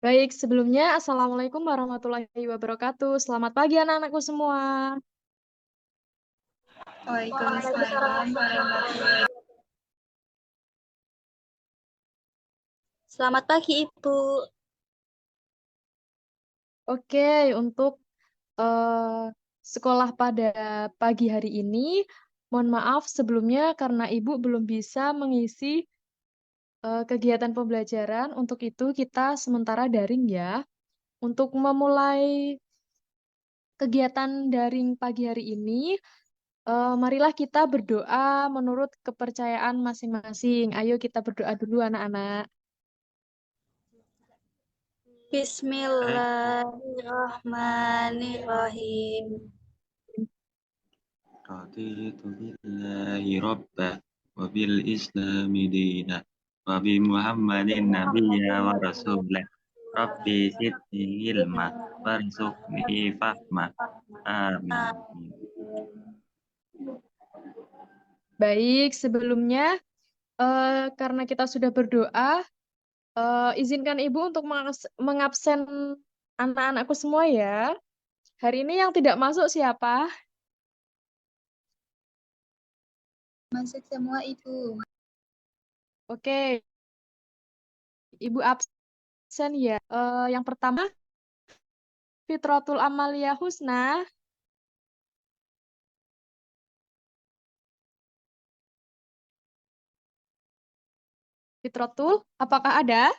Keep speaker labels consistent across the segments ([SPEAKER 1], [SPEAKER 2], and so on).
[SPEAKER 1] Baik, sebelumnya Assalamualaikum warahmatullahi wabarakatuh. Selamat pagi anak-anakku semua.
[SPEAKER 2] Waalaikumsalam warahmatullahi. Selamat pagi, Ibu.
[SPEAKER 1] Oke, untuk sekolah pada pagi hari ini, mohon maaf sebelumnya karena Ibu belum bisa mengisi kegiatan pembelajaran. Untuk itu kita sementara daring ya. Untuk memulai kegiatan daring pagi hari ini, marilah kita berdoa menurut kepercayaan masing-masing. Ayo kita berdoa dulu anak-anak.
[SPEAKER 2] Bismillahirrahmanirrahim.
[SPEAKER 3] Raditu billahi rabbah wa bil islami dinah wa bi Muhammadin nabiyya wa rasulah. Rabbi zidni ilma warzuqni fahma. Amin.
[SPEAKER 1] Baik, sebelumnya karena kita sudah berdoa, izinkan Ibu untuk mengabsen anak-anakku semua ya. Hari ini yang tidak masuk siapa?
[SPEAKER 2] Masuk semua, Ibu.
[SPEAKER 1] Oke, Ibu absen ya. Yang pertama, Fitratul Amalia Husna. Fitratul, apakah ada?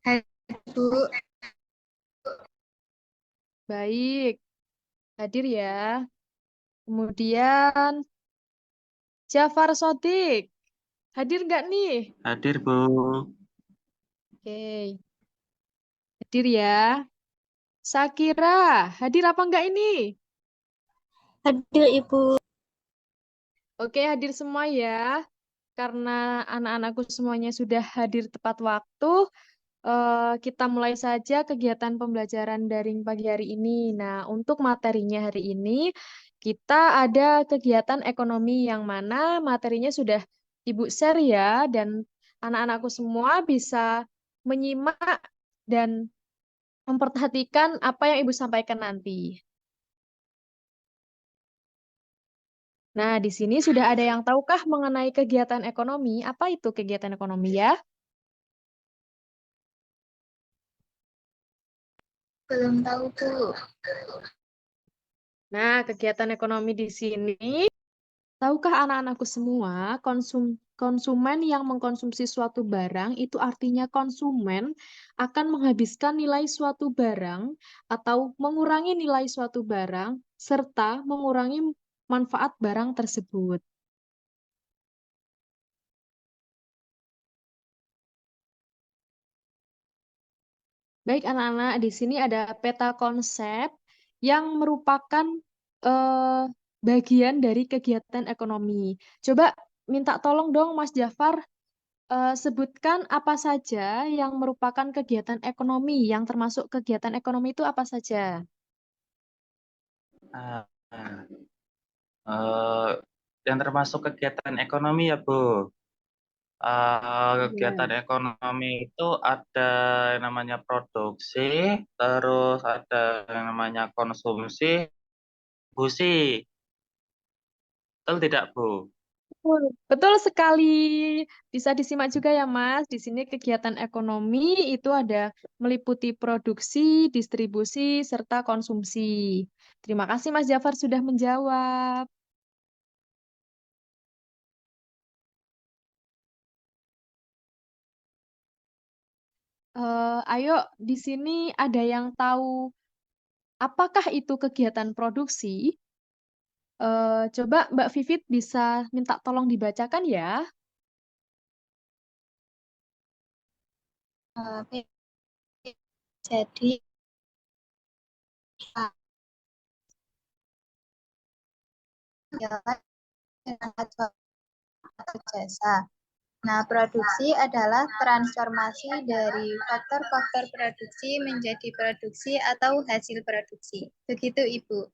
[SPEAKER 2] Ibu,
[SPEAKER 1] Baik, hadir ya. Kemudian, Jafar Sodik. Hadir nggak nih?
[SPEAKER 3] Hadir, Bu.
[SPEAKER 1] Oke, hadir ya. Sakira, hadir apa enggak ini?
[SPEAKER 2] hadir, Ibu.
[SPEAKER 1] Oke, hadir semua ya. Karena anak-anakku semuanya sudah hadir tepat waktu, kita mulai saja kegiatan pembelajaran daring pagi hari ini. Nah, untuk materinya hari ini, kita ada kegiatan ekonomi yang mana materinya sudah Ibu share ya, dan anak-anakku semua bisa menyimak dan memperhatikan apa yang Ibu sampaikan nanti. Nah, di sini sudah ada yang tahukah mengenai kegiatan ekonomi? Apa itu kegiatan ekonomi ya?
[SPEAKER 2] Belum tahu, Bu.
[SPEAKER 1] Nah, kegiatan ekonomi di sini, tahukah anak-anakku semua, konsumen yang mengkonsumsi suatu barang itu artinya konsumen akan menghabiskan nilai suatu barang atau mengurangi nilai suatu barang serta mengurangi manfaat barang tersebut. Baik, anak-anak, di sini ada peta konsep yang merupakan eh, bagian dari kegiatan ekonomi. Coba minta tolong dong, Mas Jafar, sebutkan apa saja yang merupakan kegiatan ekonomi, yang termasuk kegiatan ekonomi itu apa saja?
[SPEAKER 3] Ah, eh, yang termasuk kegiatan ekonomi ya, Bu. Kegiatan
[SPEAKER 1] Ya.
[SPEAKER 3] ekonomi itu ada yang namanya produksi, terus ada yang namanya konsumsi, distribusi. Betul tidak, Bu?
[SPEAKER 1] Betul, betul sekali. Bisa disimak juga ya, Mas. Di sini kegiatan ekonomi itu ada meliputi produksi, distribusi, serta konsumsi. Terima kasih, Mas Jafar, sudah menjawab. Ayo, di sini ada yang tahu apakah itu kegiatan produksi? Coba Mbak Vivit bisa minta tolong dibacakan ya.
[SPEAKER 2] Jadi, adalah atau jasa. Nah, produksi adalah transformasi dari faktor-faktor produksi menjadi produksi atau hasil produksi. Begitu, Ibu.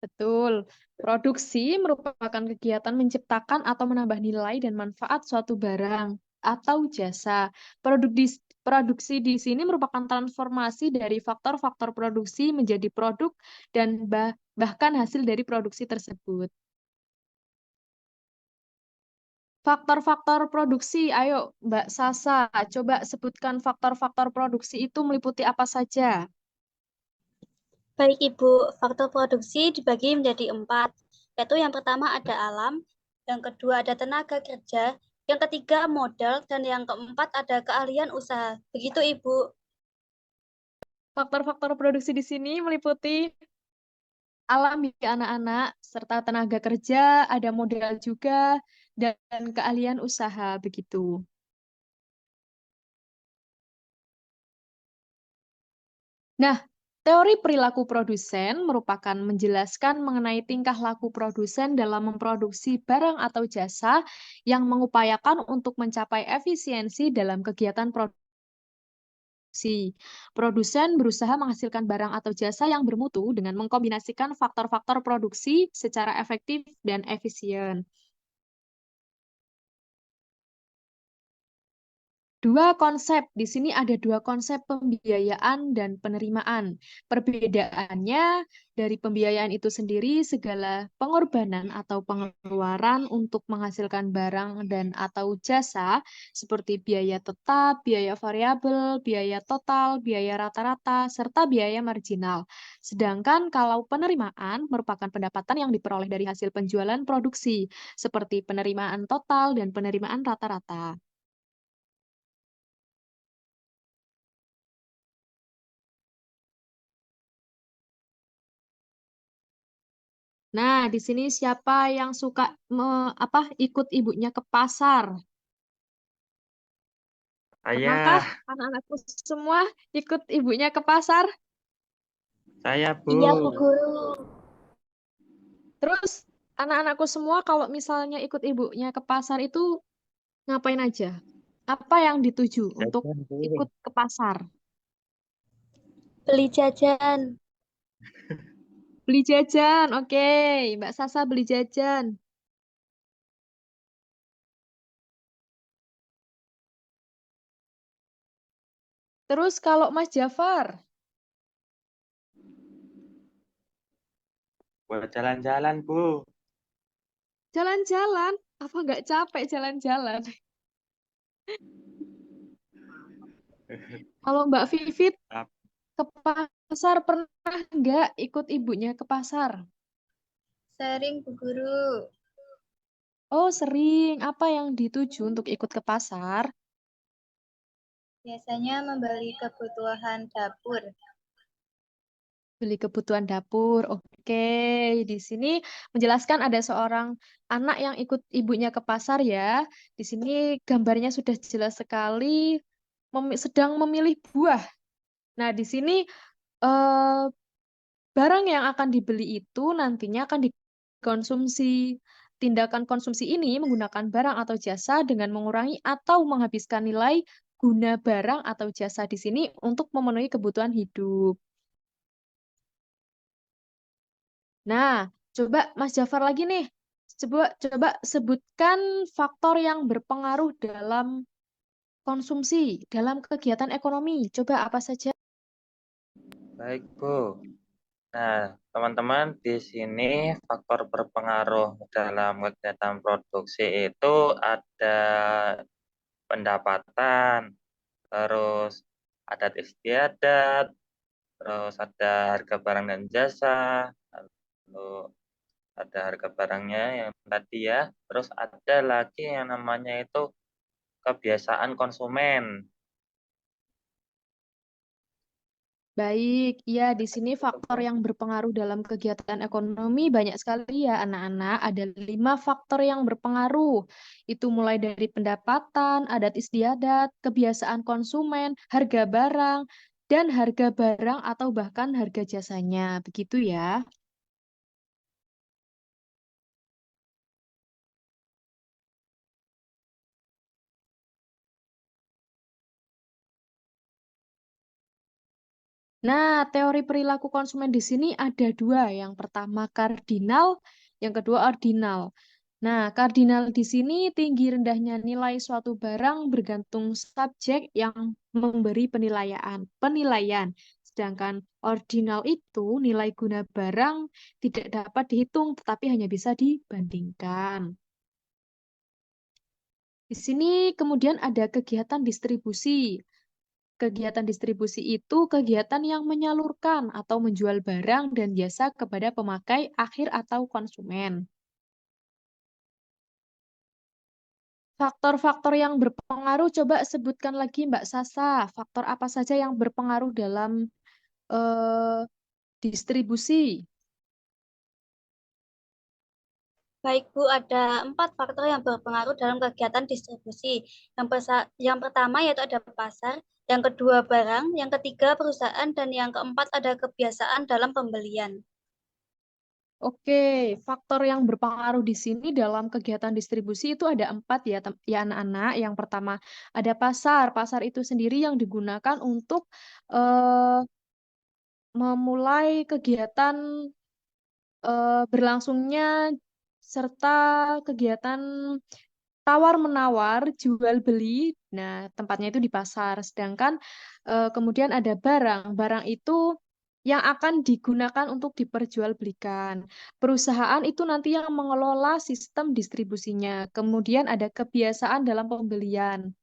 [SPEAKER 1] Betul. Produksi merupakan kegiatan menciptakan atau menambah nilai dan manfaat suatu barang. atau jasa. Produksi di sini merupakan transformasi dari faktor-faktor produksi menjadi produk dan bahkan hasil dari produksi tersebut. Faktor-faktor produksi, ayo Mbak Sasa, coba sebutkan faktor-faktor produksi itu meliputi apa saja?
[SPEAKER 4] Baik, Ibu. Faktor produksi dibagi menjadi 4, yaitu yang pertama ada alam, yang kedua ada tenaga kerja, yang ketiga modal, dan yang keempat ada keahlian usaha. Begitu, Ibu.
[SPEAKER 1] Faktor-faktor produksi di sini meliputi alam ya anak-anak, serta tenaga kerja, ada modal juga, dan keahlian usaha, begitu. Nah, teori perilaku produsen merupakan menjelaskan mengenai tingkah laku produsen dalam memproduksi barang atau jasa yang mengupayakan untuk mencapai efisiensi dalam kegiatan produksi. Produsen berusaha menghasilkan barang atau jasa yang bermutu dengan mengkombinasikan faktor-faktor produksi secara efektif dan efisien. Di sini ada dua konsep pembiayaan dan penerimaan. Perbedaannya dari pembiayaan itu sendiri, segala pengorbanan atau pengeluaran untuk menghasilkan barang dan atau jasa seperti biaya tetap, biaya variabel, biaya total, biaya rata-rata, serta biaya marginal. Sedangkan kalau penerimaan merupakan pendapatan yang diperoleh dari hasil penjualan produksi, seperti penerimaan total dan penerimaan rata-rata. Nah, di sini siapa yang suka ikut ibunya ke pasar? Pernahkah
[SPEAKER 3] Saya,
[SPEAKER 1] anak-anakku semua ikut ibunya ke pasar?
[SPEAKER 3] saya Bu.
[SPEAKER 4] Iya, Bu Guru.
[SPEAKER 1] Terus anak-anakku semua kalau misalnya ikut ibunya ke pasar itu ngapain aja? Apa yang dituju untuk
[SPEAKER 3] Jajan, Bu.
[SPEAKER 1] ikut ke pasar?
[SPEAKER 4] Beli jajan.
[SPEAKER 1] Beli jajan, oke. Mbak Sasa beli jajan. Terus kalau Mas Jafar,
[SPEAKER 3] Buat jalan-jalan, Bu.
[SPEAKER 1] jalan-jalan, apa nggak capek jalan-jalan? Kalau Mbak Vivit
[SPEAKER 3] Ap-
[SPEAKER 1] ke pasar pernah nggak ikut ibunya ke pasar?
[SPEAKER 2] Sering, Bu Guru.
[SPEAKER 1] Oh, sering. Apa yang dituju untuk ikut ke pasar?
[SPEAKER 2] Biasanya membeli kebutuhan dapur.
[SPEAKER 1] Beli kebutuhan dapur. Oke, di sini menjelaskan ada seorang anak yang ikut ibunya ke pasar ya. Di sini gambarnya sudah jelas sekali sedang memilih buah. Nah, di sini eh, barang yang akan dibeli itu nantinya akan dikonsumsi. Tindakan konsumsi ini menggunakan barang atau jasa dengan mengurangi atau menghabiskan nilai guna barang atau jasa di sini untuk memenuhi kebutuhan hidup. Nah, coba Mas Jafar lagi nih. Coba sebutkan faktor yang berpengaruh dalam konsumsi, dalam kegiatan ekonomi. Coba apa saja?
[SPEAKER 3] Baik, Bu. Nah, teman-teman, di sini faktor berpengaruh dalam kegiatan produksi itu ada pendapatan, terus adat istiadat, terus ada harga barang dan jasa, lalu ada harga barangnya yang tadi ya, terus ada lagi yang namanya itu kebiasaan konsumen.
[SPEAKER 1] Baik, ya di sini faktor yang berpengaruh dalam kegiatan ekonomi banyak sekali ya anak-anak. Ada 5 faktor yang berpengaruh. Itu mulai dari pendapatan, adat istiadat, kebiasaan konsumen, harga barang, dan harga barang atau bahkan harga jasanya. Begitu ya. Nah, teori perilaku konsumen di sini ada dua. Yang pertama kardinal, yang kedua ordinal. Nah, kardinal di sini tinggi rendahnya nilai suatu barang bergantung subjek yang memberi penilaian. Sedangkan ordinal itu nilai guna barang tidak dapat dihitung tetapi hanya bisa dibandingkan. Di sini kemudian ada kegiatan distribusi. Kegiatan distribusi itu kegiatan yang menyalurkan atau menjual barang dan jasa kepada pemakai akhir atau konsumen. Faktor-faktor yang berpengaruh, coba sebutkan lagi Mbak Sasa. Faktor apa saja yang berpengaruh dalam distribusi?
[SPEAKER 4] Baik, Bu, ada 4 faktor yang berpengaruh dalam kegiatan distribusi. Yang pertama yaitu ada pasar, yang kedua barang, yang ketiga perusahaan, dan yang keempat ada kebiasaan dalam pembelian.
[SPEAKER 1] Oke, faktor yang berpengaruh di sini dalam kegiatan distribusi itu ada 4 ya, ya anak-anak. Yang pertama ada pasar. Pasar itu sendiri yang digunakan untuk eh, memulai kegiatan berlangsungnya serta kegiatan tawar-menawar, jual beli. Nah, tempatnya itu di pasar. Sedangkan kemudian ada barang. Barang itu yang akan digunakan untuk diperjualbelikan. Perusahaan itu nanti yang mengelola sistem distribusinya. Kemudian ada kebiasaan dalam pembelian.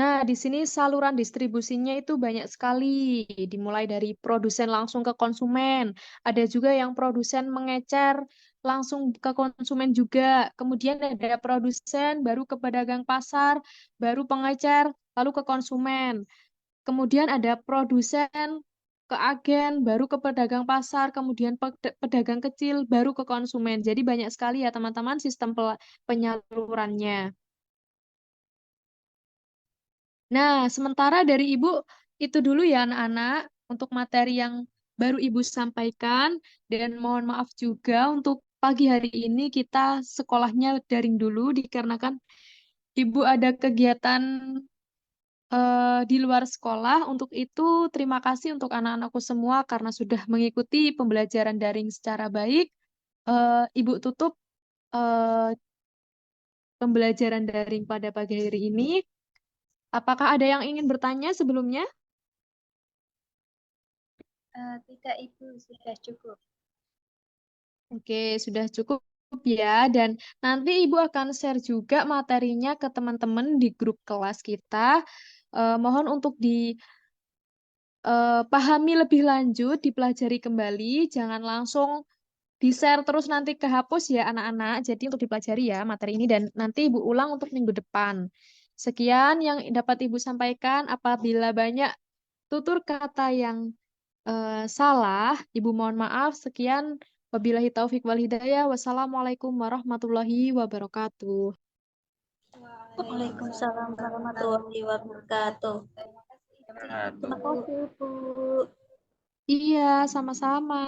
[SPEAKER 1] Nah, di sini saluran distribusinya itu banyak sekali, dimulai dari produsen langsung ke konsumen. Ada juga yang produsen mengecer langsung ke konsumen juga. Kemudian ada produsen, baru ke pedagang pasar, baru pengecer, lalu ke konsumen. Kemudian ada produsen ke agen, baru ke pedagang pasar, kemudian pedagang kecil, baru ke konsumen. Jadi banyak sekali ya teman-teman sistem penyalurannya. Nah, sementara dari Ibu itu dulu ya anak-anak untuk materi yang baru Ibu sampaikan dan mohon maaf juga untuk pagi hari ini kita sekolahnya daring dulu dikarenakan Ibu ada kegiatan di luar sekolah. Untuk itu terima kasih untuk anak-anakku semua karena sudah mengikuti pembelajaran daring secara baik. Ibu tutup eh, pembelajaran daring pada pagi hari ini. Apakah ada yang ingin bertanya sebelumnya?
[SPEAKER 2] Tidak, Ibu, sudah cukup.
[SPEAKER 1] Oke, sudah cukup ya. Dan nanti Ibu akan share juga materinya ke teman-teman di grup kelas kita. Mohon untuk dipahami lebih lanjut, dipelajari kembali. Jangan langsung di-share terus nanti kehapus ya anak-anak. Jadi untuk dipelajari ya materi ini dan nanti Ibu ulang untuk minggu depan. Sekian yang dapat Ibu sampaikan. Apabila banyak tutur kata yang salah, Ibu mohon maaf. Sekian. Wabillahi taufik wal hidayah. Wassalamualaikum warahmatullahi wabarakatuh.
[SPEAKER 4] Waalaikumsalam warahmatullahi wabarakatuh.
[SPEAKER 2] Terima kasih, Ibu.
[SPEAKER 4] Terima kasih, Bu.
[SPEAKER 1] Iya, sama-sama.